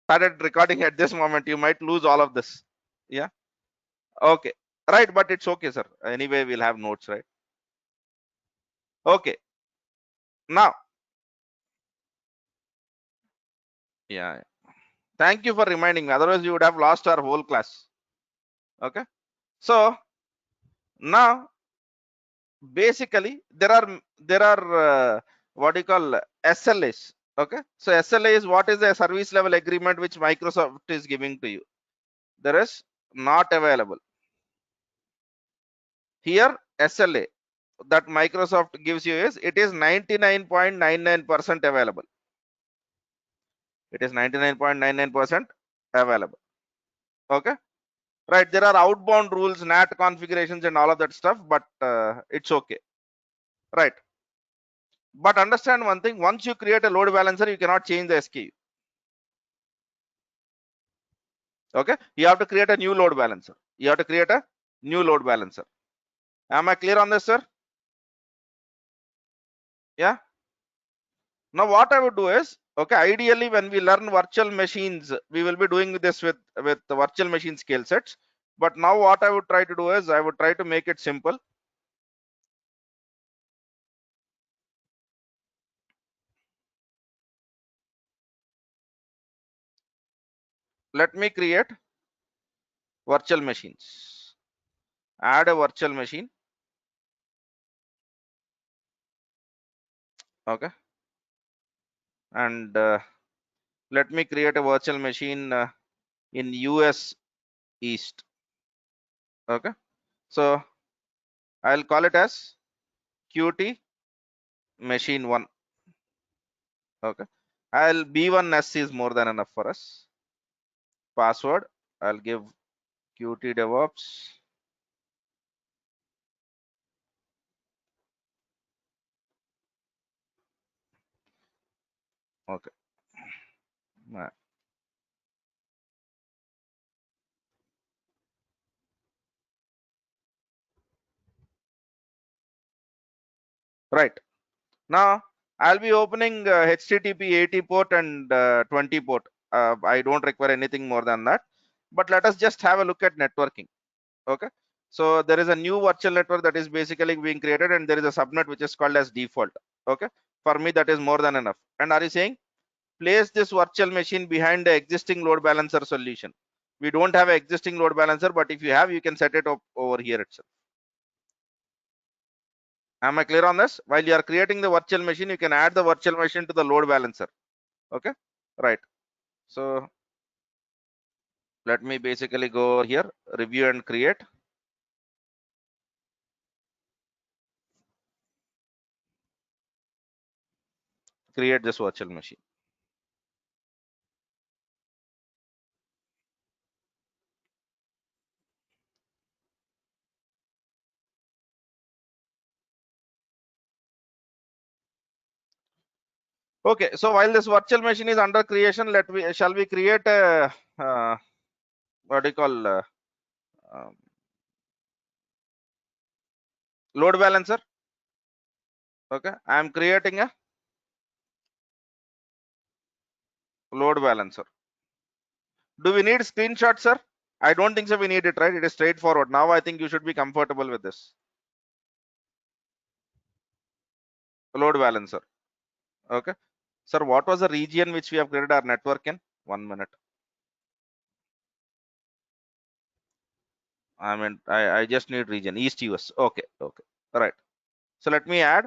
started recording at this moment, you might lose all of this. Yeah. Okay. Right. But it's okay, sir. Anyway, we'll have notes, right? Okay. Now, yeah. Thank you for reminding me. Otherwise, you would have lost our whole class. Okay. So now, basically, there are what do you call SLAs. Okay. So SLA is what is a service level agreement which Microsoft is giving to you. There is not available. Here SLA that Microsoft gives you is it is 99.99% available. It is 99.99% available. Okay. Right. There are outbound rules, NAT configurations, and all of that stuff, but it's okay. Right. But understand one thing: once you create a load balancer, you cannot change the SKU. Okay. You have to create a new load balancer. You have to create a new load balancer. Am I clear on this, sir? Yeah. Now what I would do is, okay, ideally when we learn virtual machines, we will be doing this with the virtual machine skill sets. But now what I would try to do is I would try to make it simple. Let me create virtual machines. Add a virtual machine. Okay. And let me create a virtual machine in US East. Okay. So I'll call it as Qt machine 1. Okay. I'll B1S is more than enough for us. Password I'll give Qt DevOps. Okay. Right. Now I'll be opening HTTP 80 port and 20 port. I don't require anything more than that. But let us just have a look at networking. Okay. So there is a new virtual network that is basically being created, and there is a subnet which is called as default. Okay. For me, that is more than enough. And are you saying place this virtual machine behind the existing load balancer solution? We don't have an existing load balancer, but if you have, you can set it up over here itself. Am I clear on this? While you are creating the virtual machine, you can add the virtual machine to the load balancer. Okay. Right. So let me basically go here, review and create. Create this virtual machine. Okay, so while this virtual machine is under creation, shall we create a what do you call um, load balancer? Okay, I am creating a load balancer. Do we need screenshot, sir? I don't think so. We need it, right? It is straightforward. Now I think you should be comfortable with this load balancer. Okay, sir. What was the region which we have created our network in? 1 minute. I mean, I just need region East US. Okay, okay, all right. So let me add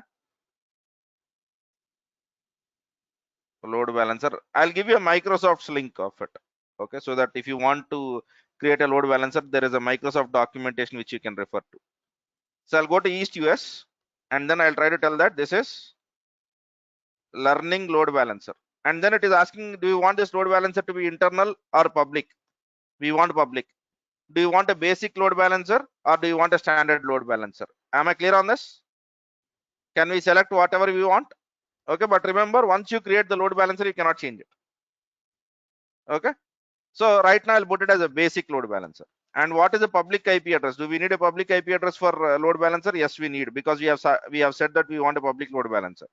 load balancer. I'll give you a Microsoft's link of it. Okay, so that if you want to create a load balancer, there is a Microsoft documentation which you can refer to. So I'll go to East US and then I'll try to tell that this is learning load balancer. And then it is asking, do you want this load balancer to be internal or public? We want public. Do you want a basic load balancer or do you want a standard load balancer? Am I clear on this? Can we select whatever we want? Okay, but remember, once you create the load balancer, you cannot change it. Okay, so right now I'll put it as a basic load balancer. And what is a public IP address? Do we need a public IP address for load balancer? Yes, we need, because we have said that we want a public load balancer.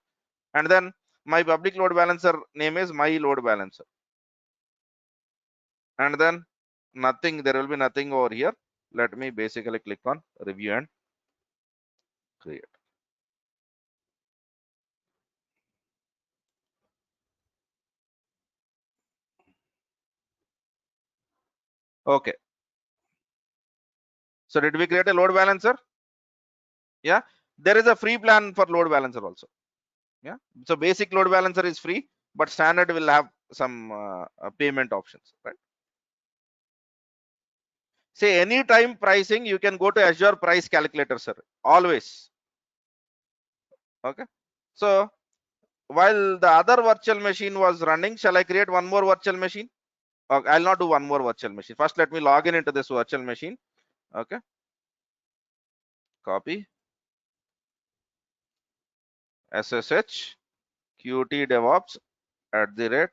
And then my public load balancer name is my load balancer. and then nothing, there will be nothing over here. Let me basically click on review and create. Okay, so did we create a load balancer? Yeah, there is a free plan for load balancer also. Yeah, so basic load balancer is free, but standard will have some payment options, right? Say anytime pricing, you can go to Azure price calculator, sir, always. Okay, so while the other virtual machine was running, shall I create one more virtual machine? Okay, I'll not do one more virtual machine. First, let me log in into this virtual machine. Okay, copy SSH Qt DevOps @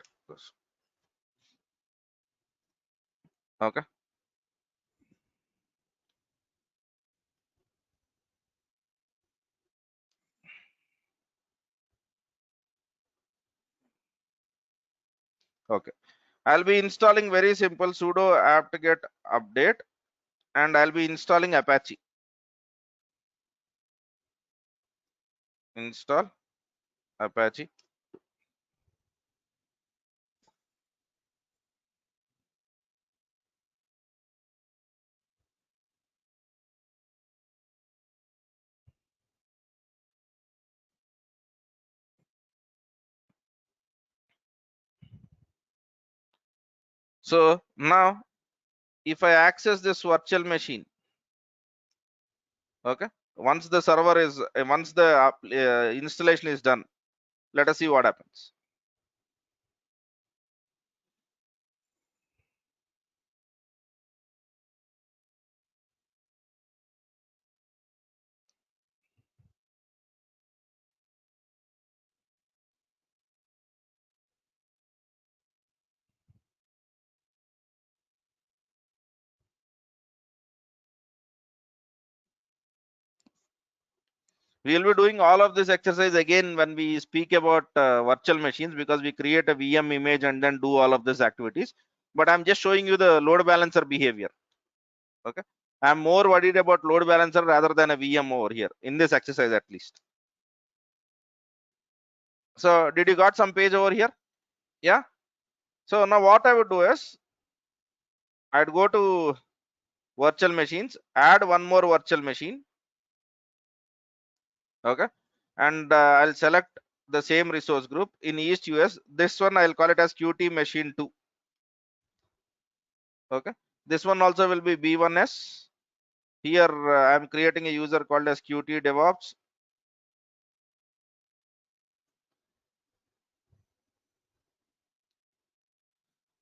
okay. Okay, I'll be installing very simple sudo apt-get update, and I'll be installing Apache. Install Apache. So now if I access this virtual machine, okay, once the server is once the installation is done, let us see what happens. We will be doing all of this exercise again when we speak about virtual machines, because we create a VM image and then do all of these activities. But I'm just showing you the load balancer behavior. Okay, I'm more worried about load balancer rather than a VM over here in this exercise at least. So did you got some page over here? Yeah. So now what I would do is I'd go to virtual machines, add one more virtual machine. Okay, and I'll select the same resource group in East US. This one I'll call it as Qt machine 2. Okay, this one also will be B1S. Here I'm creating a user called as Qt DevOps.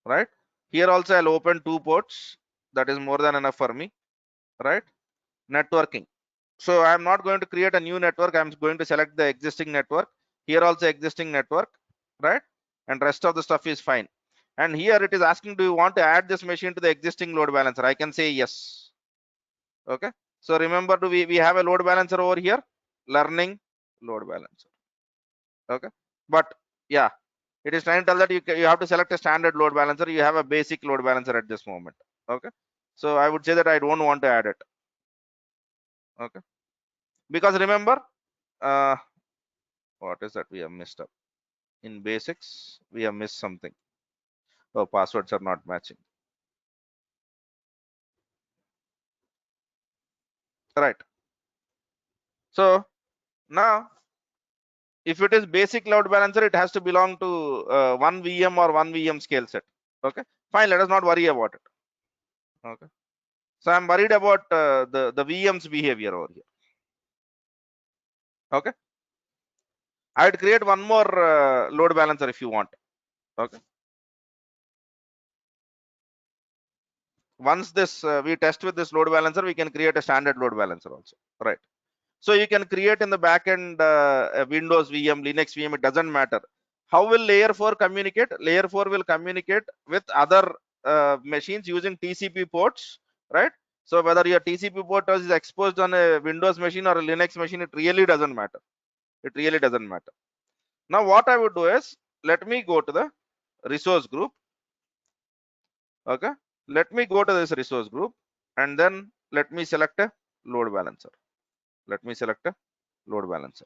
Right, here also I'll open 2 ports. That is more than enough for me. Right, networking. So I'm not going to create a new network. I'm going to select the existing network. Here also existing network, right? And rest of the stuff is fine. And here it is asking, do you want to add this machine to the existing load balancer? I can say yes. Okay, so remember, we have a load balancer over here, learning load balancer. Okay, but yeah, it is trying to tell that you have to select a standard load balancer. You have a basic load balancer at this moment. Okay, so I would say that I don't want to add it. Okay, because remember, uh, what is that we have missed up in basics? We have missed something. Oh, passwords are not matching. Right, so now if it is basic load balancer, it has to belong to one VM or one VM scale set. Okay, fine, let us not worry about it. Okay, so I'm worried about the VM's behavior over here. Okay, I'd create one more load balancer if you want. Okay, once this we test with this load balancer, we can create a standard load balancer also. Right, so you can create in the backend a Windows VM, Linux VM, it doesn't matter. How will layer 4 communicate? Layer 4 will communicate with other machines using TCP ports, right? So whether your TCP port is exposed on a Windows machine or a Linux machine, it really doesn't matter. It really doesn't matter. Now what I would do is, let me go to the resource group. Okay, let me go to this resource group and then let me select a load balancer. Let me select a load balancer.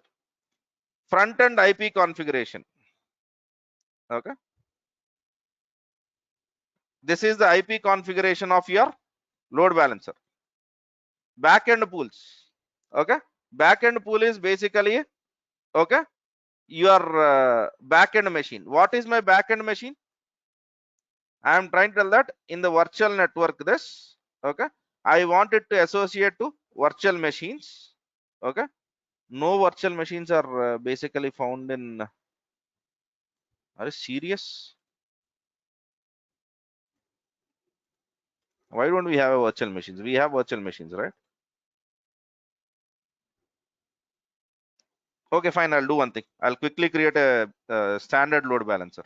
Front end IP configuration. Okay, this is the IP configuration of your load balancer. Backend pools. Okay, backend pool is basically, okay, your backend machine. What is my backend machine? I am trying to tell that in the virtual network this, okay, I want it to associate to virtual machines. Okay, no virtual machines are basically found in. Are you serious? Why don't we have a virtual machines? We have virtual machines, right? Okay, fine. I'll do one thing. I'll quickly create a standard load balancer.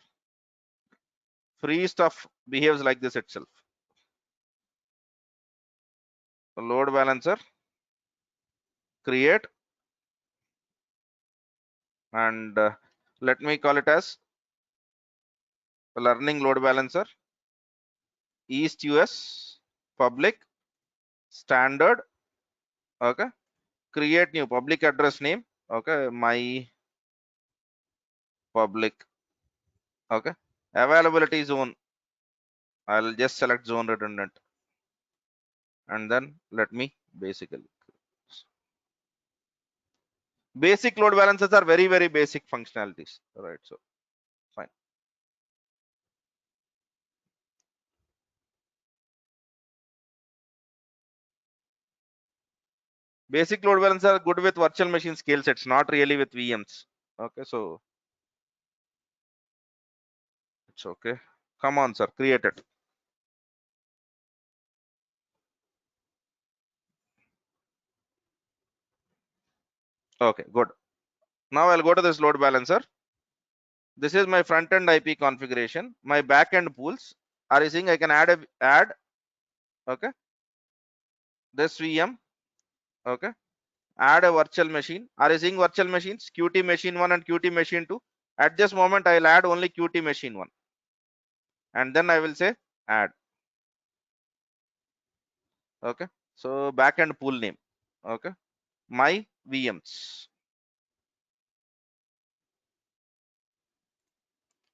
Free stuff behaves like this itself. Load balancer, create, and let me call it as learning load balancer, East US, public, standard. Okay, create new public address name. Okay, my public. Okay, availability zone. I'll just select zone redundant, and then let me basically. Basic load balancers are very basic functionalities, right? So fine. Basic load balancers are good with virtual machine scale sets, not really with VMs. Okay, so it's okay. Come on, sir, create it. Okay, good. Now I'll go to this load balancer. This is my front end IP configuration. My back end pools. Are you seeing I can add? Okay, this VM. Okay, add a virtual machine. Are you seeing virtual machines? Qt machine 1 and Qt machine 2. At this moment, I'll add only Qt machine 1. And then I will say add. Okay, so backend pool name. Okay, my VMs.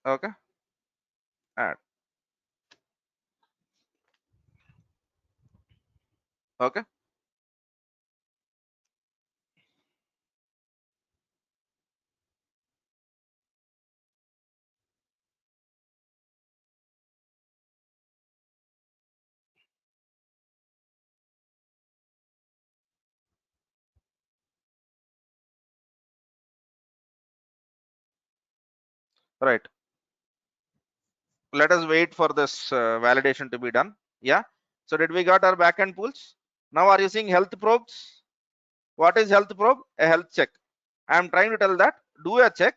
Okay, add. Okay, right. Let us wait for this validation to be done. Yeah, so did we got our backend pools? Now are you seeing health probes? What is health probe? A health check. I am trying to tell that do a check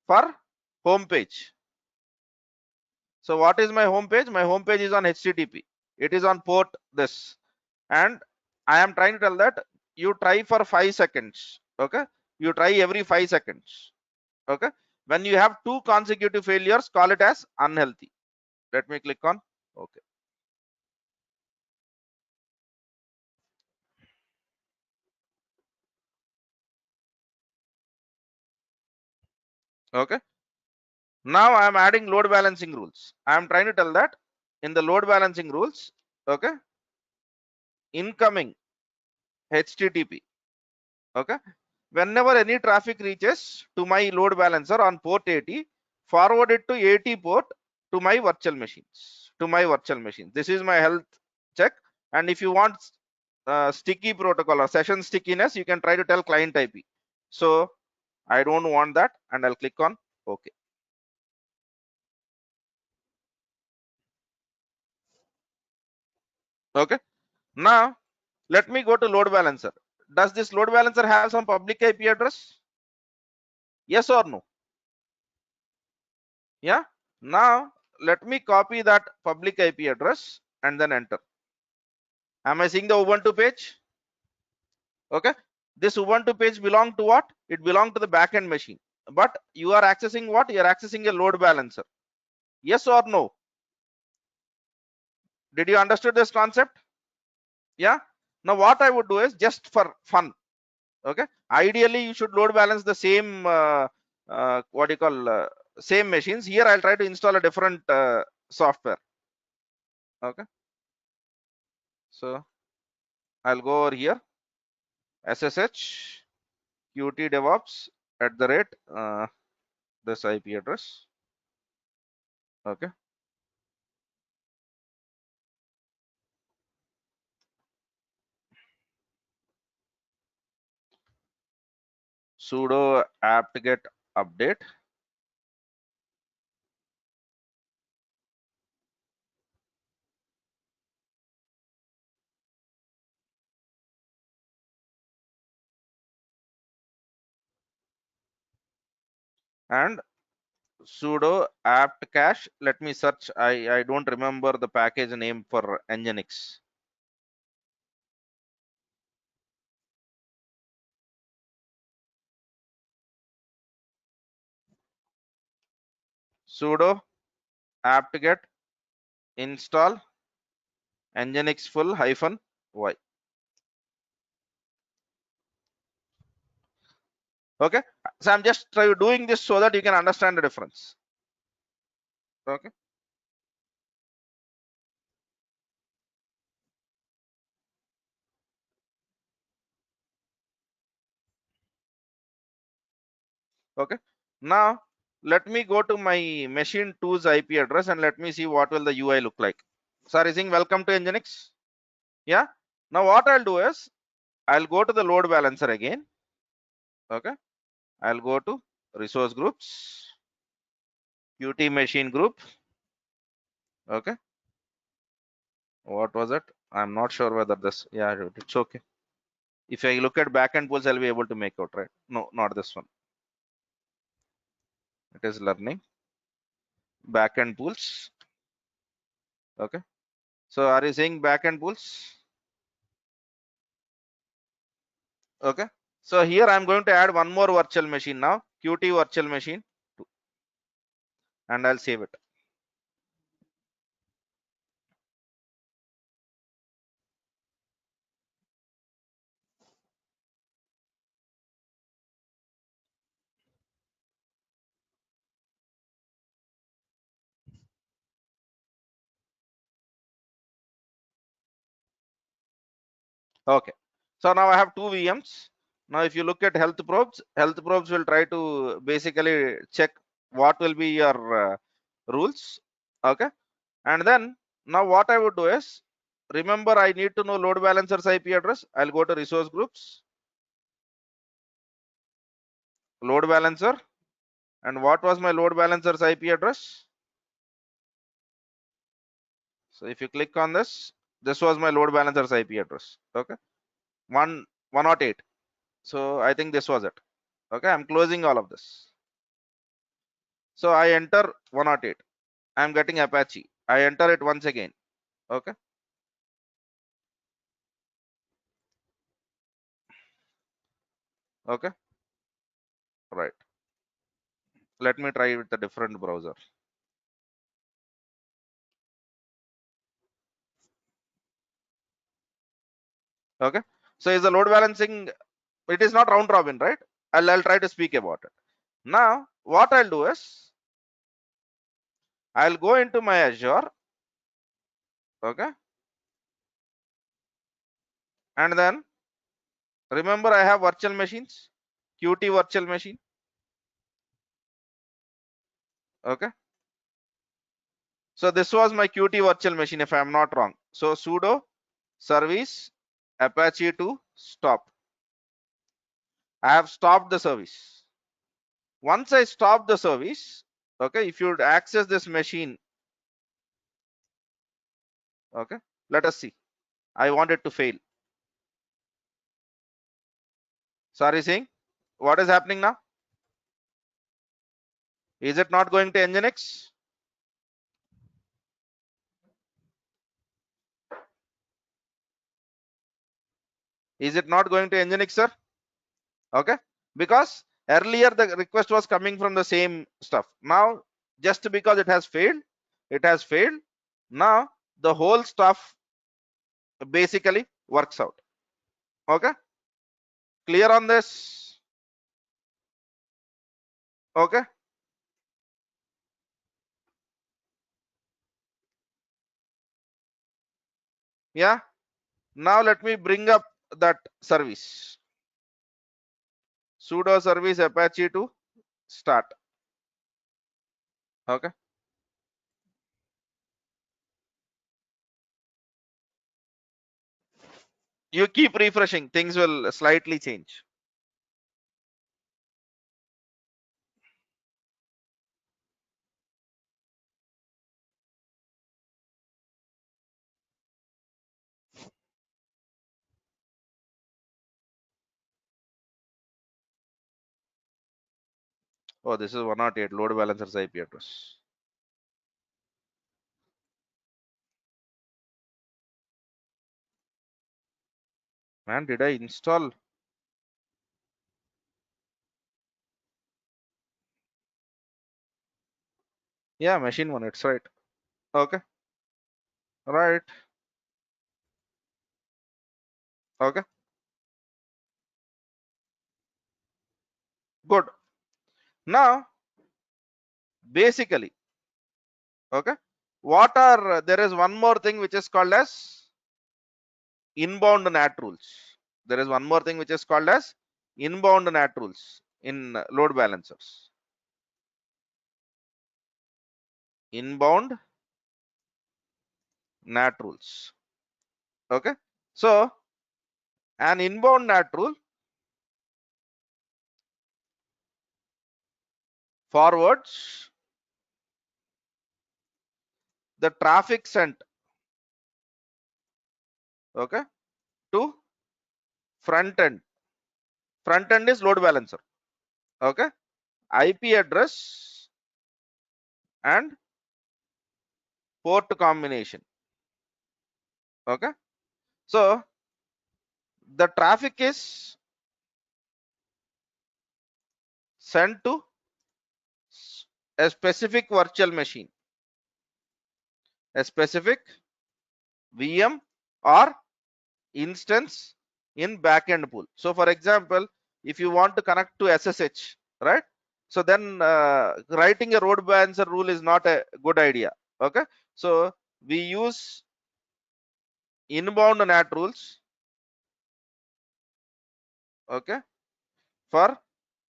for home page. So what is my home page? My home page is on HTTP. It is on port this, and I am trying to tell that you try for 5 seconds. Okay, you try every 5 seconds. Okay, when you have 2 consecutive failures, call it as unhealthy. Let me click on okay. Okay, now I am adding load balancing rules. I am trying to tell that in the load balancing rules, okay, incoming HTTP. Okay, whenever any traffic reaches to my load balancer on port 80, forward it to 80 port to my virtual machines. This is my health check. And if you want sticky protocol or session stickiness, you can try to tell client IP. So I don't want that, and I'll click on OK. Okay. Now let me go to load balancer. Does this load balancer have some public IP address? Yes or no? Yeah. Now let me copy that public IP address and then enter. Am I seeing the Ubuntu page? Okay. This Ubuntu page belong to what? It belongs to the backend machine. But you are accessing what? You are accessing a load balancer. Yes or no? Did you understood this concept? Yeah. Now what I would do is just for fun. Okay. Ideally, you should load balance the same what do you call same machines. Here I'll try to install a different software. Okay. So I'll go over here, SSH Qt DevOps at the rate this IP address. Okay. Sudo apt-get update. And sudo apt cache. Let me search. I don't remember the package name for Nginx. Sudo apt-get install Nginx full -y. Okay. So I'm just doing this so that you can understand the difference. Okay. Okay. Now let me go to my machine 2's IP address and let me see what will the UI look like. Sorry, saying welcome to Nginx. Yeah. Now what I'll do is I'll go to the load balancer again. Okay. I'll go to resource groups, Qt machine group. Okay. What was it? I'm not sure whether this, yeah, it's okay. If I look at backend pools, I'll be able to make out, right? No, not this one. It is learning backend pools. Okay. So are you saying backend pools? Okay. So here I'm going to add one more virtual machine now, Qt virtual machine, and I'll save it. Okay. So now I have two VMs. Now if you look at health probes will try to basically check what will be your rules. Okay. And then now what I would do is, remember I need to know load balancer's IP address. I'll go to resource groups, load balancer. And what was my load balancer's IP address? So if you click on this, this was my load balancer's IP address. Okay. 108. So I think this was it. Okay. I'm closing all of this. So I enter 108. I'm getting Apache. I enter it once again. Okay. Okay. Right. Let me try with a different browser. Okay. So is the load balancing, it is not round robin, right? I'll try to speak about it. Now, what I'll do is I'll go into my Azure. Okay. And then remember I have virtual machines, Qt virtual machine. Okay. So this was my Qt virtual machine if I'm not wrong. So sudo service Apache to stop. I have stopped the service. Once I stop the service, okay, if you would access this machine, okay, let us see. I want it to fail. Sorry, saying what is happening now? Is it not going to Nginx? Is it not going to Nginx, sir? Okay, because earlier the request was coming from the same stuff. Now, just because it has failed, it has failed. Now the whole stuff basically works out. Okay, clear on this? Okay, yeah. Now let me bring up that service, sudo service apache to start. Okay, you keep refreshing, things will slightly change. Oh, this is 108 load balancers IP address. Man, did I install? Yeah, machine one, it's right. Okay, right. Okay, good. Now, basically, okay, what are, there is one more thing which is called as inbound NAT rules. There is one more thing which is called as inbound NAT rules in load balancers. Inbound NAT rules. Okay, so an inbound NAT rule forwards the traffic sent, okay, to front end. Front end is load balancer. Okay, IP address and port combination. Okay, so the traffic is sent to a specific virtual machine, a specific VM or instance in backend pool. So for example, if you want to connect to SSH, right? So then writing a load balancer rule is not a good idea. Okay, so we use inbound NAT rules, okay, for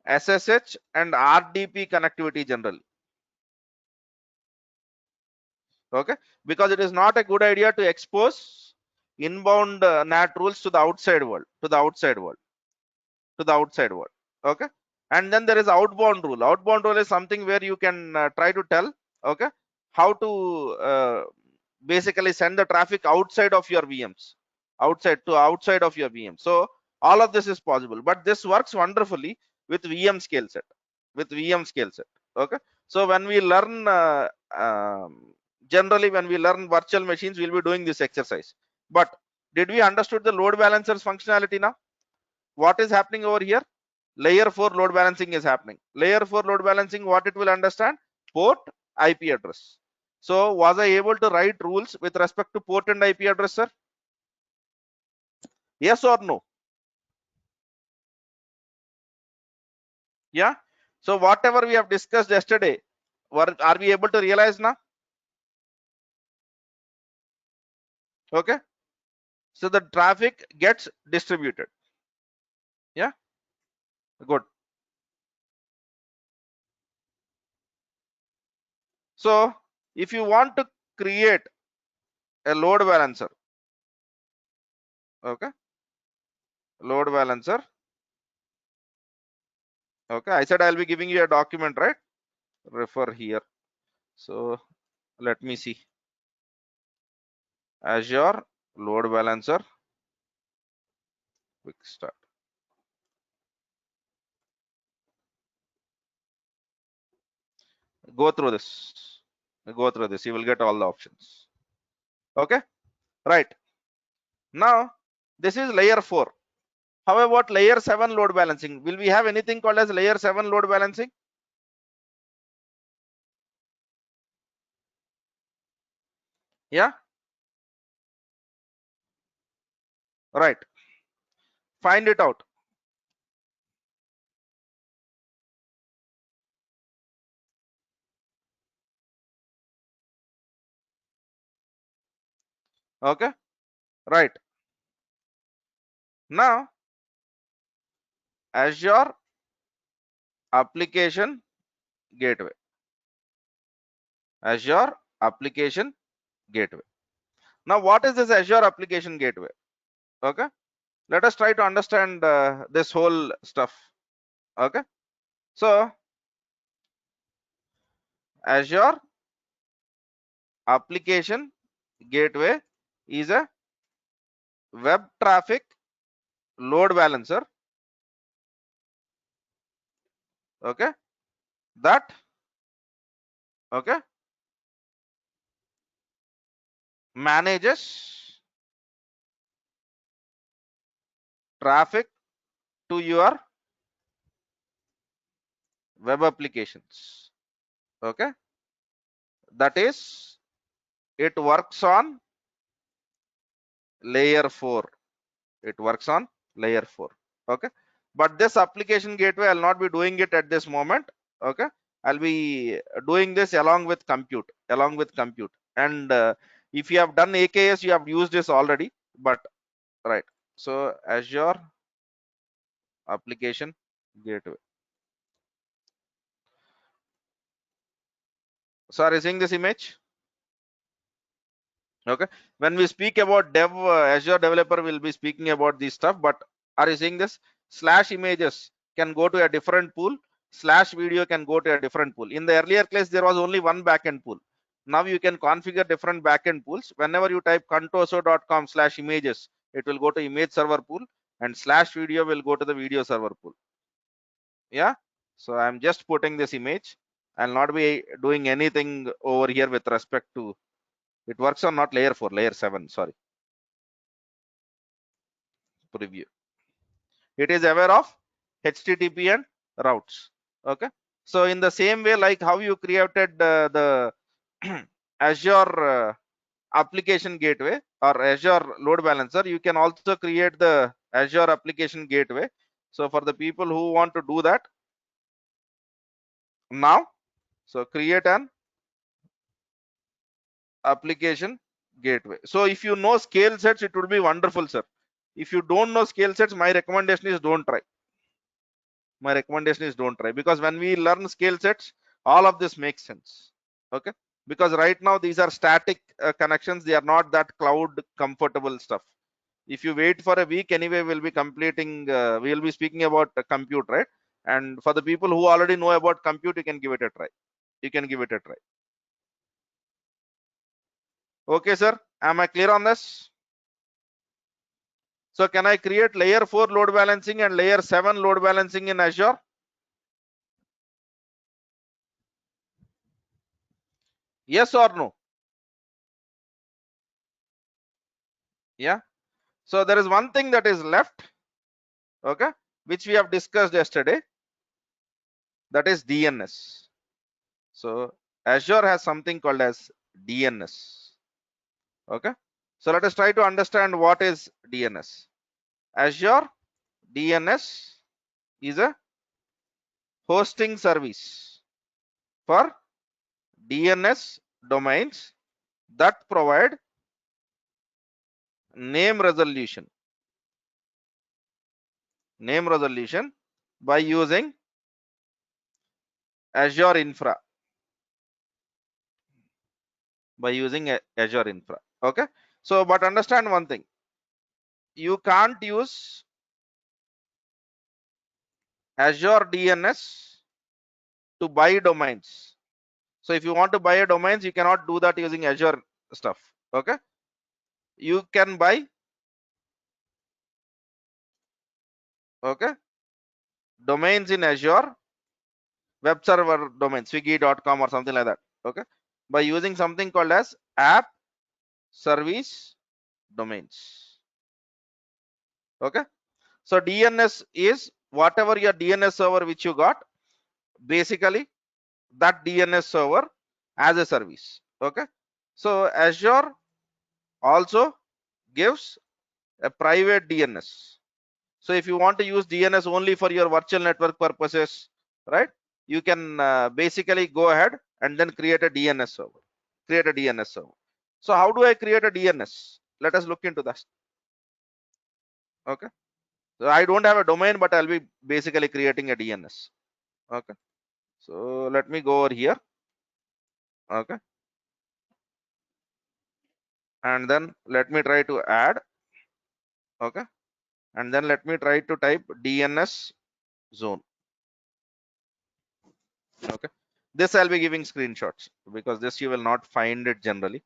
SSH and RDP connectivity generally. Okay, because it is not a good idea to expose inbound NAT rules to the outside world, to the outside world, to the outside world. Okay, and then there is outbound rule. Outbound rule is something where you can try to tell, okay, how to basically send the traffic outside of your VMs, outside of your VM. So all of this is possible, but this works wonderfully with VM scale set, with VM scale set. Okay, so when we learn generally when we learn virtual machines, we'll be doing this exercise. But did we understood the load balancers functionality now? What is happening over here? Layer 4 load balancing is happening. Layer 4 load balancing, what it will understand? Port, IP address. So was I able to write rules with respect to port and IP address, sir? Yes or no? Yeah. So whatever we have discussed yesterday, are we able to realize now? Okay. So the traffic gets distributed. Yeah. Good. So if you want to create a load balancer, okay, load balancer. Okay, I said I'll be giving you a document, right? Refer here. So let me see. Azure load balancer, quick start. Go through this. Go through this. You will get all the options. Okay, right. Now this is layer 4. How about layer 7 load balancing? Will we have anything called as layer 7 load balancing? Yeah. Right. Find it out. Okay. Right. Now, Azure Application Gateway. Azure Application Gateway. Now, what is this Azure Application Gateway? Okay. Let us try to understand this whole stuff. Okay. So, Azure Application Gateway is a web traffic load balancer. Okay. That, okay, manages traffic to your web applications. Okay. That is, it works on layer 4. It works on layer 4. Okay. But this application gateway, I'll not be doing it at this moment. Okay. I'll be doing this along with compute, and if you have done AKS, you have used this already, but right. So Azure Application Gateway. So are you seeing this image? Okay. When we speak about dev, Azure developer will be speaking about this stuff, but are you seeing this? Slash images can go to a different pool, slash video can go to a different pool. In the earlier case, there was only one backend pool. Now you can configure different backend pools. Whenever you type contoso.com/images, it will go to image server pool, and slash video will go to the video server pool. Yeah. So I'm just putting this image. I'll not be doing anything over here with respect to, it works on not layer 4, layer 7, sorry. Preview. It is aware of HTTP and routes. Okay. So in the same way, like how you created the Azure application gateway or Azure load balancer, you can also create the Azure application gateway. So for the people who want to do that now, so create an application gateway. So if you know scale sets, it would be wonderful, sir. If you don't know scale sets, my recommendation is don't try. Because when we learn scale sets, all of this makes sense. Okay. Because right now these are static connections, they are not that cloud comfortable stuff. If you wait for a week, anyway we'll be completing, we'll be speaking about compute, right? And for the people who already know about compute, you can give it a try. Okay, sir, am I clear on this? So can I create layer 4 load balancing and layer 7 load balancing in Azure? Yes or no? Yeah. So there is one thing that is left, okay, which we have discussed yesterday, that is DNS. So Azure has something called as DNS. Okay. So let us try to understand what is DNS. Azure DNS is a hosting service for DNS domains that provide name resolution by using Azure Infra. Okay. So but understand one thing, you can't use Azure DNS to buy domains. So if you want to buy a domains, you cannot do that using Azure stuff. Okay. You can buy, okay, domains in Azure, web server domain, swiggy.com or something like that. Okay. By using something called as app service domains. Okay. So DNS is whatever your DNS server which you got, basically that DNS server as a service. Okay. So Azure also gives a private DNS. So if you want to use DNS only for your virtual network purposes, right, you can basically go ahead and then create a DNS server. Create a DNS server. So how do I create a DNS? Let us look into that. Okay. So I don't have a domain, but I'll be basically creating a DNS. Okay. So let me go over here. Okay. And then let me try to add. Okay. And then let me try to type DNS zone. Okay. This I'll be giving screenshots because this you will not find it generally.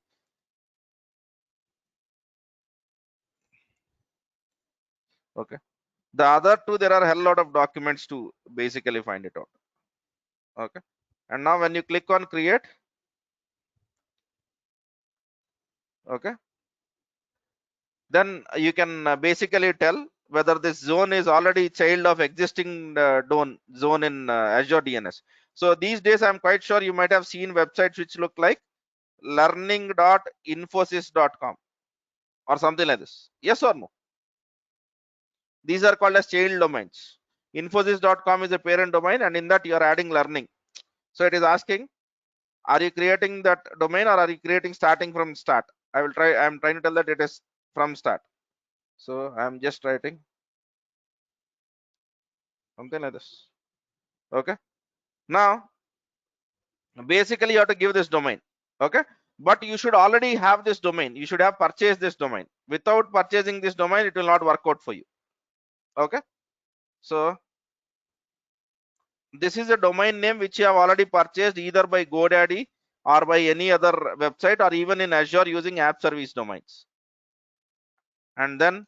Okay. The other two, there are a hell lot of documents to basically find it out. Okay. And now when you click on create, okay, then you can basically tell whether this zone is already child of existing zone in Azure DNS. So these days, I'm quite sure you might have seen websites which look like learning.infosys.com or something like this. Yes or no? These are called as child domains. Infosys.com is a parent domain, and in that you are adding learning. So it is asking, are you creating that domain or are you creating starting from start? I'm trying to tell that it is from start. So I'm just writing something like this. Okay. Now, basically you have to give this domain. Okay. But you should already have this domain. You should have purchased this domain. Without purchasing this domain, it will not work out for you. Okay. So this is a domain name which you have already purchased either by GoDaddy or by any other website or even in Azure using app service domains. And then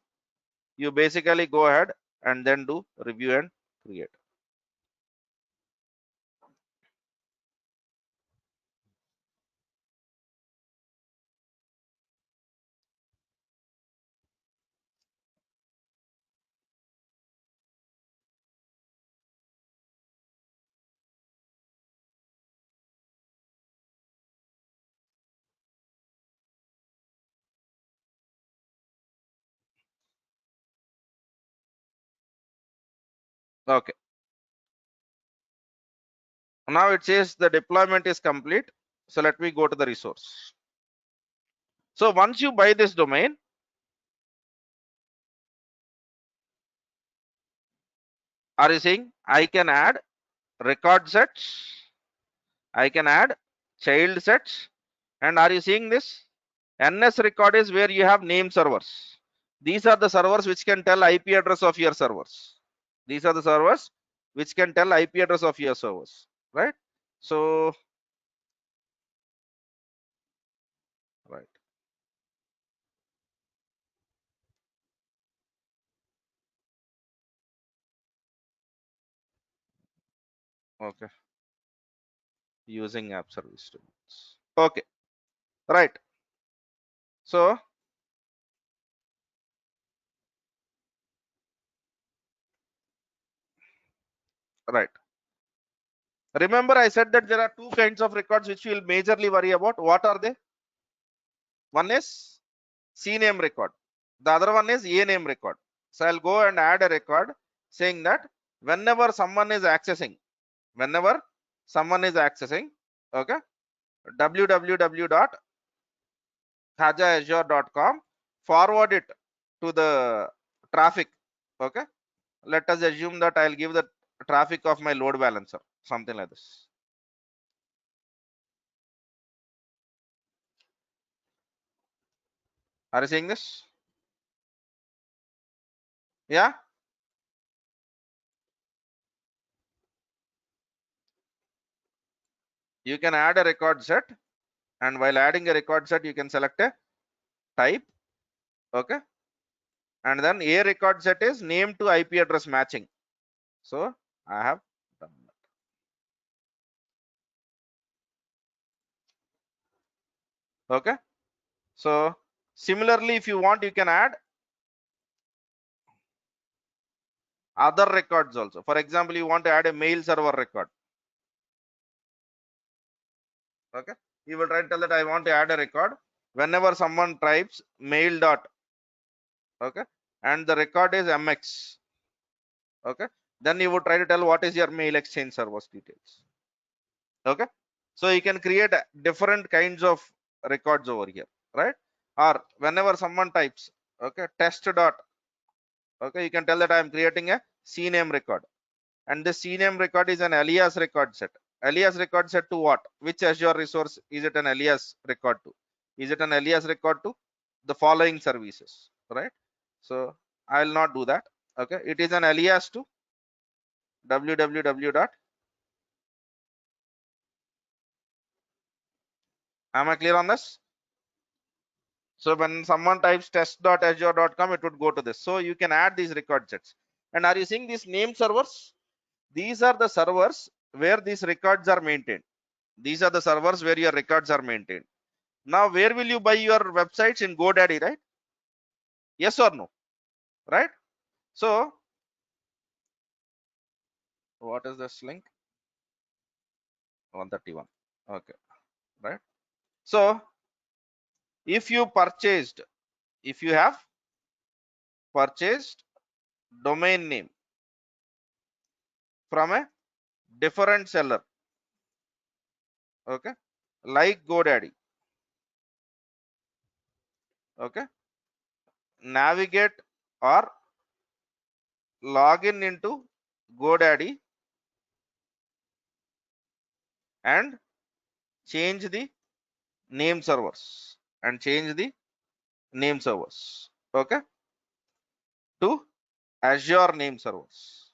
you basically go ahead and then do review and create. Okay. Now it says the deployment is complete. So let me go to the resource. So once you buy this domain, are you seeing I can add record sets, I can add child sets, and are you seeing this? NS record is where you have name servers. These are the servers which can tell IP address of your servers. These are the servers which can tell IP address of your servers, right? So, right, okay, using app service domains. Okay, right. So, right. Remember, I said that there are two kinds of records which we will majorly worry about. What are they? One is CNAME record. The other one is ENAME record. So I'll go and add a record saying that whenever someone is accessing, okay, www.khajaazure.com, forward it to the traffic. Okay, let us assume that I'll give the traffic of my load balancer, something like this. Are you seeing this? Yeah. You can add a record set, and while adding a record set, you can select a type. Okay, and then a record set is name to IP address matching. So I have done that. Okay, so similarly, if you want, you can add other records also. For example, you want to add a mail server record. Okay, you will try to tell that I want to add a record whenever someone types mail dot. Okay, and the record is MX. Okay, then you would try to tell what is your mail exchange servers details. Okay, so you can create different kinds of records over here, right? Or whenever someone types, okay, test dot, okay, you can tell that I am creating a CNAME record, and this CNAME record is an alias record set. Alias record set to what? Which Azure resource is it an alias record to? Is it an alias record to the following services, right? So I will not do that. Okay, it is an alias to www dot. Am I clear on this? So when someone types test.azure.com, it would go to this. So you can add these record sets. And are you seeing these name servers? These are the servers where these records are maintained. These are the servers where your records are maintained. Now, where will you buy your websites? In GoDaddy, right? Yes or no? Right? So, what is this link? 131. Okay. Right? So, if you have purchased domain name from a different seller, okay, like GoDaddy, okay, navigate or log in into GoDaddy and change the name servers okay, to Azure name servers.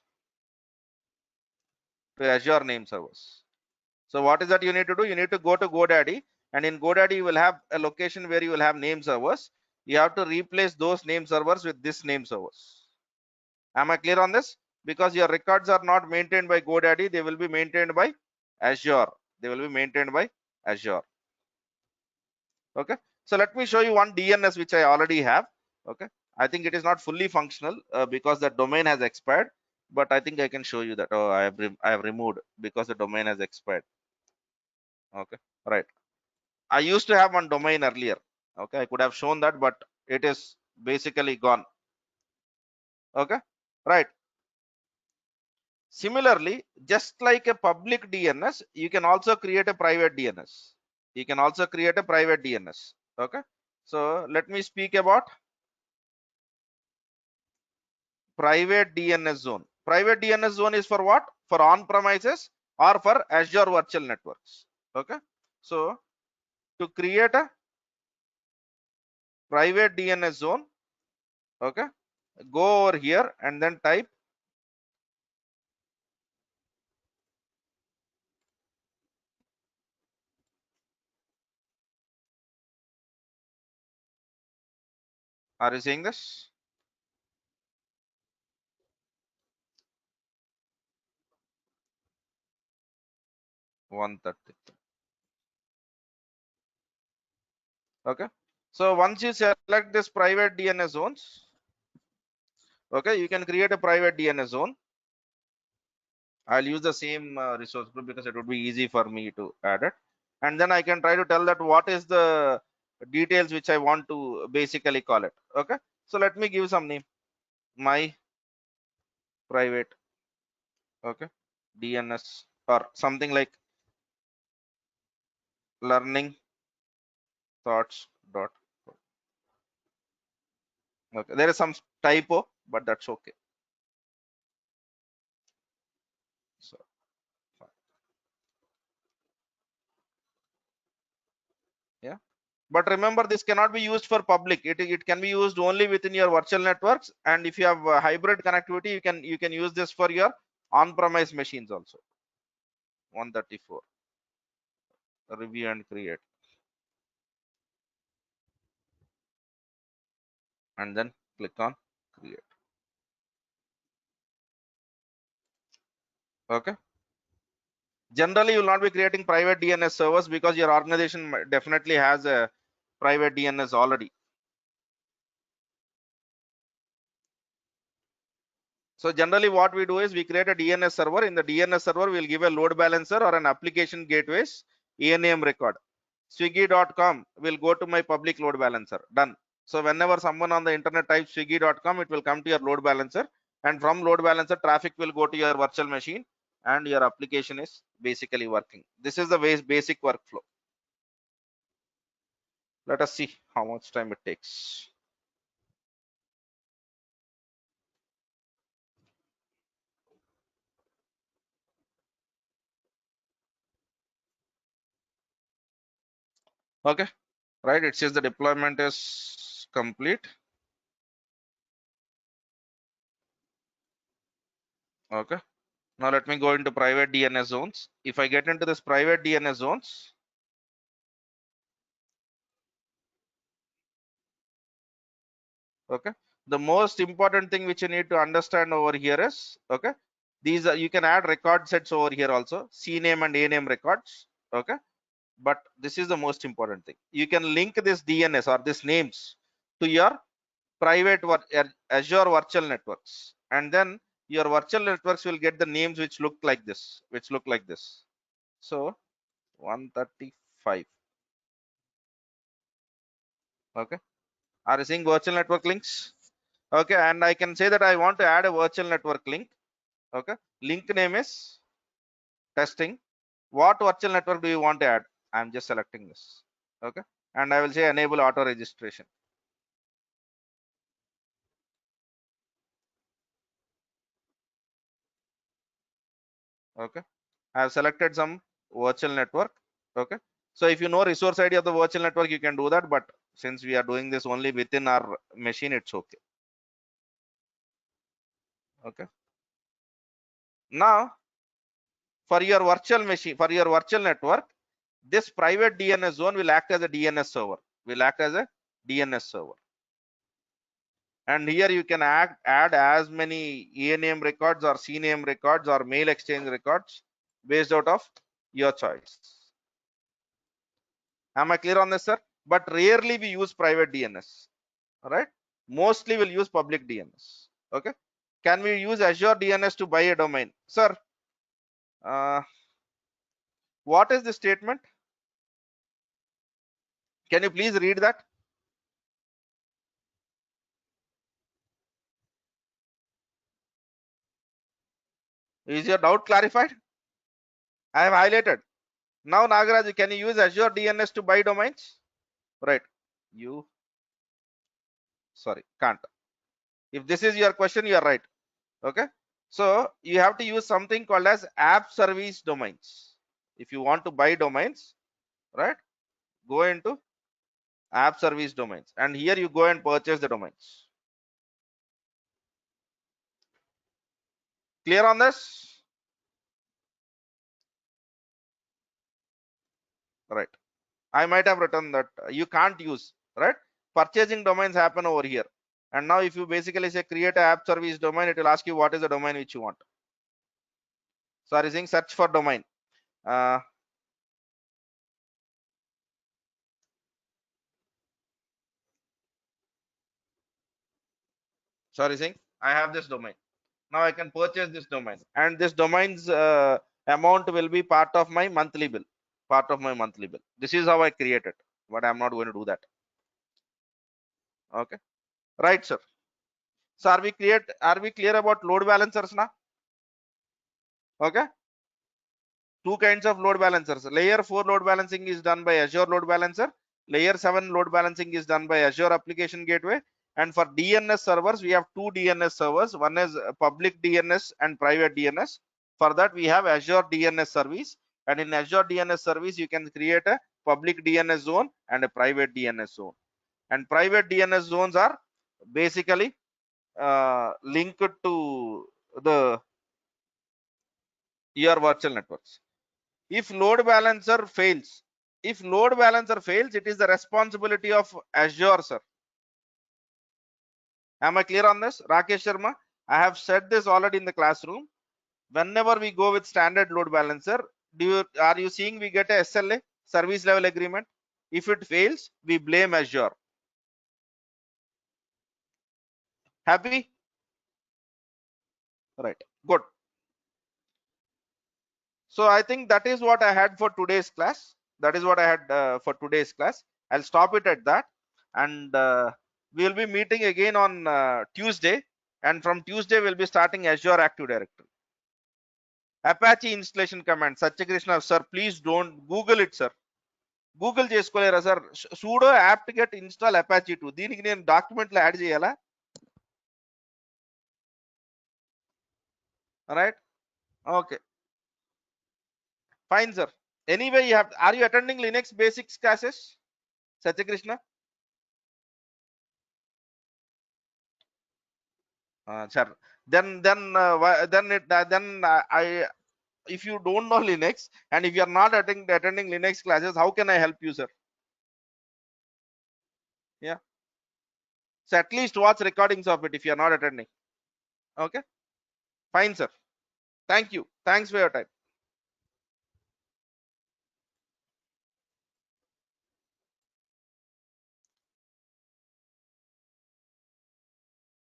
So what is that you need to do? You need to go to GoDaddy, and in GoDaddy you will have a location where you will have name servers. You have to replace those name servers with this name servers. Am I clear on this? Because your records are not maintained by GoDaddy, they will be maintained by Azure. Okay, so let me show you one DNS which I already have. Okay, I think it is not fully functional because the domain has expired, but I think I can show you that. Oh, I have removed because the domain has expired. Okay, right. I used to have one domain earlier. Okay, I could have shown that, but it is basically gone. Okay, right. Similarly, just like a public DNS, you can also create a private DNS. Okay, so let me speak about private DNS zone. Private DNS zone is for what? For on-premises or for Azure virtual networks. Okay, so to create a private DNS zone, okay, go over here and then type are you seeing this? One 30. Okay, so once you select this private DNS zones, okay, you can create a private DNS zone. I'll use the same resource group because it would be easy for me to add it, and then I can try to tell that what is the details which I want to basically call it. Okay, so let me give some name, my private, okay, DNS or something like learning thoughts dot. Okay, there is some typo, but that's okay. So yeah, but remember this cannot be used for public. It can be used only within your virtual networks, and if you have hybrid connectivity, you can use this for your on-premise machines also. 134, review and create, and then click on create. Okay, generally you will not be creating private DNS servers because your organization definitely has a private DNS already. So generally what we do is we create a DNS server. In the DNS server, we'll give a load balancer or an application gateways ENAME record. Swiggy.com will go to my public load balancer. Done. So whenever someone on the internet types swiggy.com, it will come to your load balancer, and from load balancer traffic will go to your virtual machine, and your application is basically working. This is the basic workflow. Let us see how much time it takes. Okay, right, it says the deployment is complete. Okay, now let me go into private DNS zones. If I get into this private DNS zones, okay, the most important thing which you need to understand over here is, okay, these are, you can add record sets over here also, CNAME and ANAME records. Okay, but this is the most important thing. You can link this DNS or this names to your private Azure virtual networks, and then your virtual networks will get the names which look like this, So 135. Okay, are you seeing virtual network links? Okay, and I can say that I want to add a virtual network link. Okay, link name is testing. What virtual network do you want to add? I'm just selecting this. Okay, and I will say enable auto registration. Okay, I have selected some virtual network. Okay, so if you know resource ID of the virtual network, you can do that, but since we are doing this only within our machine, it's okay. Okay, now for your virtual machine, for your virtual network, this private DNS zone will act as a DNS server, and here you can add as many ENAME records or CNAME records or mail exchange records based out of your choice. Am I clear on this, sir? But rarely we use private DNS. All right, mostly we'll use public DNS. Okay, can we use Azure DNS to buy a domain, sir? What is the statement? Can you please read that? Is your doubt clarified? I have highlighted. Now Nagaraj, can you use Azure DNS to buy domains? Right, you sorry, can't. If this is your question, you are right. Okay, so you have to use something called as app service domains. If you want to buy domains, right, go into app service domains, and here you go and purchase the domains. Clear on this? Right, I might have written that you can't use, right? Purchasing domains happen over here. And now if you basically say create an app service domain, it will ask you what is the domain which you want. So are you saying search for domain? Sorry, saying I have this domain. Now I can purchase this domain, and this domain's amount will be part of my monthly bill. This is how I create it, but I'm not going to do that. Okay, right, sir. So are we clear about load balancers now? Okay, two kinds of load balancers. Layer 4 load balancing is done by Azure Load Balancer. Layer 7 load balancing is done by Azure Application Gateway. And for DNS servers, we have two DNS servers. One is public DNS and private DNS. For that, we have Azure DNS service. And in Azure DNS service, you can create a public DNS zone and a private DNS zone. And private DNS zones are basically linked to the your virtual networks. If load balancer fails, it is the responsibility of Azure, sir. Am I clear on this, Rakesh Sharma? I have said this already in the classroom. Whenever we go with standard load balancer, are you seeing we get a SLA, service level agreement? If it fails, we blame Azure. Happy? Right, good. So I think that is what I had for today's class. I'll stop it at that. And We will be meeting again on Tuesday, and from Tuesday we'll be starting Azure Active Directory. Apache installation command. Satyakrishna, sir, please don't Google it, sir. Google చేసుకోలేరా sir? sudo apt get install apache 2 దీనికి నేను document లో add చేయాలా? Right, okay, fine sir. Anyway you have, are you attending Linux basics classes, Satyakrishna? Sure. I, if you don't know Linux and if you are not attending Linux classes, how can I help you, sir? Yeah, so at least watch recordings of it if you are not attending. Okay, fine sir, thank you, thanks for your time.